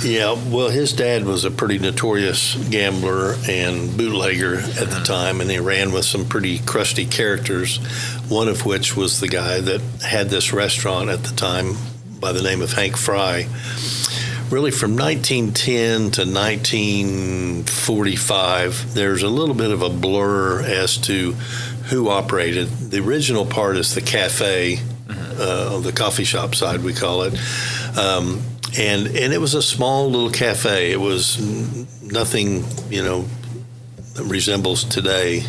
Yeah, well, his dad was a pretty notorious gambler and bootlegger at the time, and he ran with some pretty crusty characters, one of which was the guy that had this restaurant at the time by the name of Hank Fry. Really, from 1910 to 1945, there's a little bit of a blur as to who operated. The original part is the cafe, on the coffee shop side, we call it. And it was a small little cafe. It was nothing, that resembles today.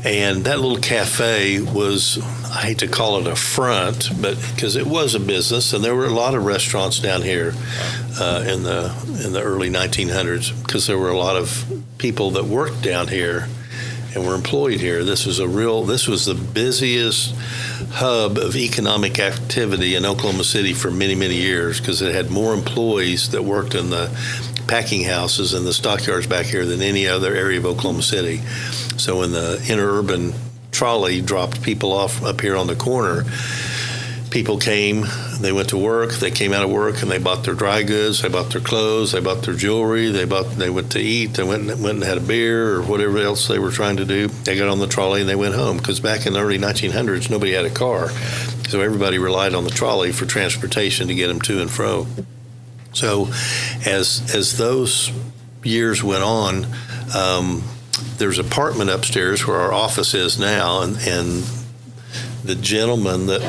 And that little cafe was, I hate to call it a front, but because it was a business, and there were a lot of restaurants down here in the early 1900s, because there were a lot of people that worked down here and were employed here. This was the busiest hub of economic activity in Oklahoma City for many, many years, because it had more employees that worked in the packing houses and the stockyards back here than any other area of Oklahoma City. So when the interurban trolley dropped people off up here on the corner, people came, they went to work, they came out of work, and they bought their dry goods, they bought their clothes, they bought their jewelry, they went to eat, they went and had a beer or whatever else they were trying to do. They got on the trolley and they went home, because back in the early 1900s, nobody had a car. So everybody relied on the trolley for transportation to get them to and fro. So as those years went on, there's an apartment upstairs where our office is now, and the gentleman that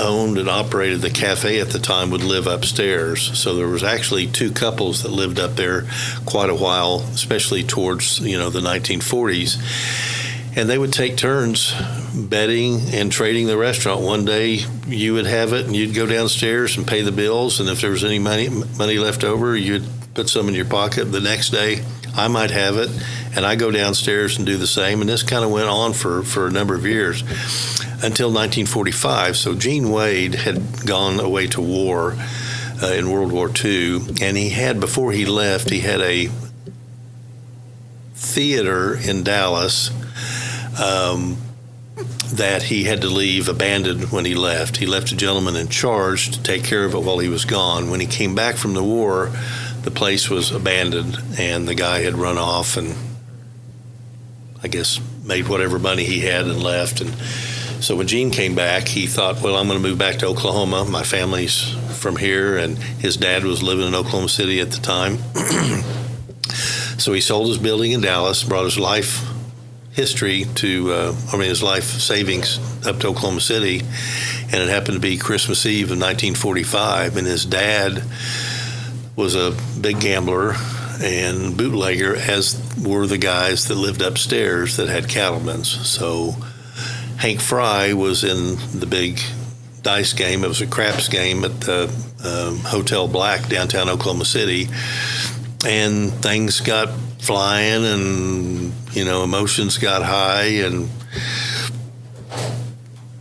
owned and operated the cafe at the time would live upstairs. So there was actually two couples that lived up there quite a while, especially towards the 1940s. And they would take turns betting and trading the restaurant. One day you would have it and you'd go downstairs and pay the bills, and if there was any money left over, you'd put some in your pocket. The next day I might have it and I go downstairs and do the same. And this kind of went on for a number of years until 1945. So Gene Wade had gone away to war in World War II, and before he left, he had a theater in Dallas that he had to leave abandoned when he left. He left a gentleman in charge to take care of it while he was gone. When he came back from the war, the place was abandoned, and the guy had run off and I guess made whatever money he had and left. And so when Gene came back, he thought, well, I'm going to move back to Oklahoma. My family's from here, and his dad was living in Oklahoma City at the time. So he sold his building in Dallas, brought his life his life savings up to Oklahoma City, and it happened to be Christmas Eve of 1945, and his dad was a big gambler and bootlegger, as were the guys that lived upstairs that had Cattlemens. So Hank Fry was in the big dice game. It was a craps game at the Hotel Black downtown Oklahoma City, and things got flying, and emotions got high, and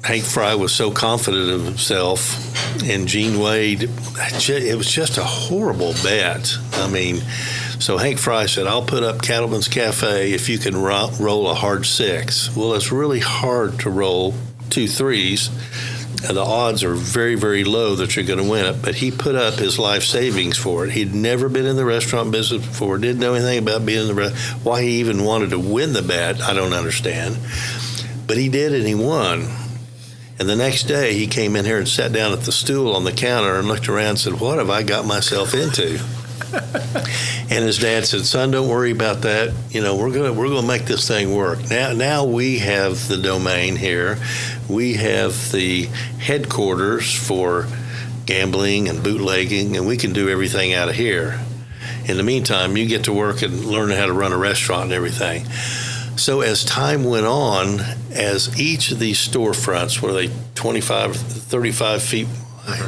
Hank Fry was so confident of himself, and Gene Wade, it was just a horrible bet. So Hank Fry said, I'll put up Cattleman's Cafe if you can roll a hard 6. Well, it's really hard to roll 2 3s. The odds are very, very low that you're going to win it. But he put up his life savings for it. He'd never been in the restaurant business before, didn't know anything about being in the restaurant. Why he even wanted to win the bet, I don't understand. But he did, and he won. And the next day, he came in here and sat down at the stool on the counter and looked around and said, what have I got myself into? And his dad said, son, don't worry about that. We're gonna make this thing work. Now we have the domain here. We have the headquarters for gambling and bootlegging, and we can do everything out of here. In the meantime, you get to work and learn how to run a restaurant and everything. So as time went on, as each of these storefronts, were they 25, 35 feet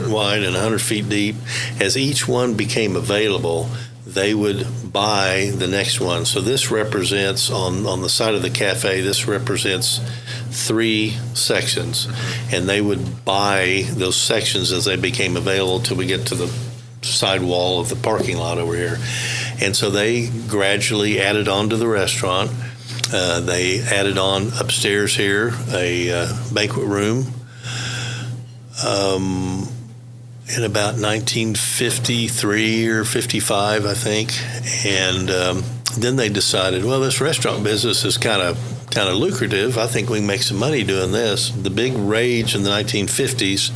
wide and 100 feet deep, as each one became available, they would buy the next one. So this represents, on the side of the cafe, this represents 3 sections, and they would buy those sections as they became available till we get to the side wall of the parking lot over here. And so they gradually added on to the restaurant. They added on upstairs here a banquet room, in about 1953 or 55, I think. And then they decided, well, this restaurant business is kind of lucrative. I think we can make some money doing this. The big rage in the 1950s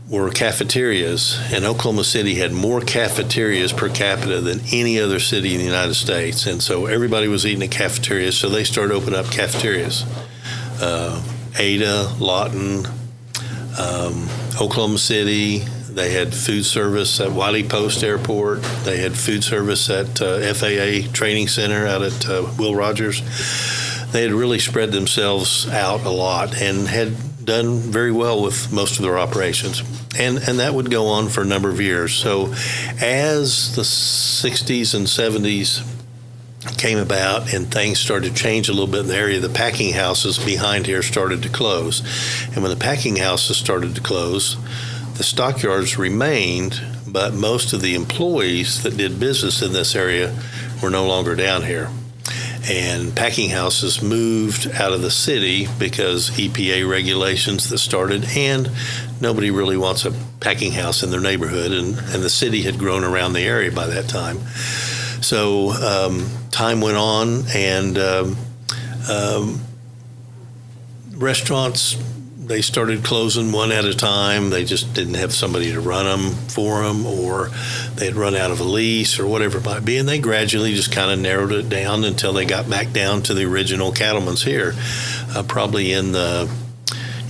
were cafeterias, and Oklahoma City had more cafeterias per capita than any other city in the United States. And so everybody was eating at cafeterias, so they started opening up cafeterias. Ada, Lawton, Oklahoma City. They had food service at Wiley Post Airport. They had food service at FAA Training Center out at Will Rogers. They had really spread themselves out a lot and had done very well with most of their operations. And that would go on for a number of years. So as the 60s and 70s came about and things started to change a little bit in the area, the packing houses behind here started to close. And when the packing houses started to close, the stockyards remained, but most of the employees that did business in this area were no longer down here. And packing houses moved out of the city because EPA regulations that started, and nobody really wants a packing house in their neighborhood, and the city had grown around the area by that time. So time went on, and restaurants, they started closing one at a time. They just didn't have somebody to run them for them, or they'd run out of a lease or whatever it might be. And they gradually just kind of narrowed it down until they got back down to the original Cattlemen's here, probably in the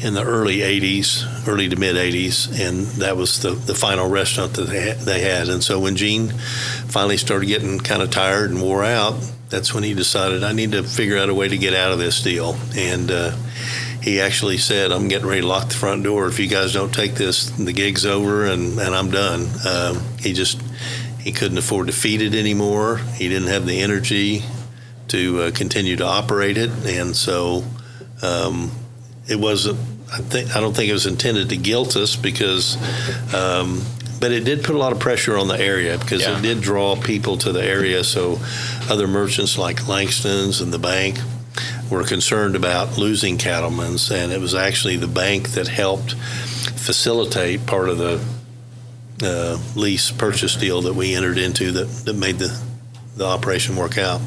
early 80s, early to mid 80s. And that was the final restaurant that they had. And so when Gene finally started getting kind of tired and wore out, that's when he decided, I need to figure out a way to get out of this deal. And he actually said, I'm getting ready to lock the front door. If you guys don't take this, the gig's over and I'm done. He couldn't afford to feed it anymore. He didn't have the energy to continue to operate it. And so it wasn't, I don't think it was intended to guilt us because, but it did put a lot of pressure on the area because it did draw people to the area. So other merchants like Langston's and the bank were concerned about losing Cattlemen's, and it was actually the bank that helped facilitate part of the lease purchase deal that we entered into that made the operation work out.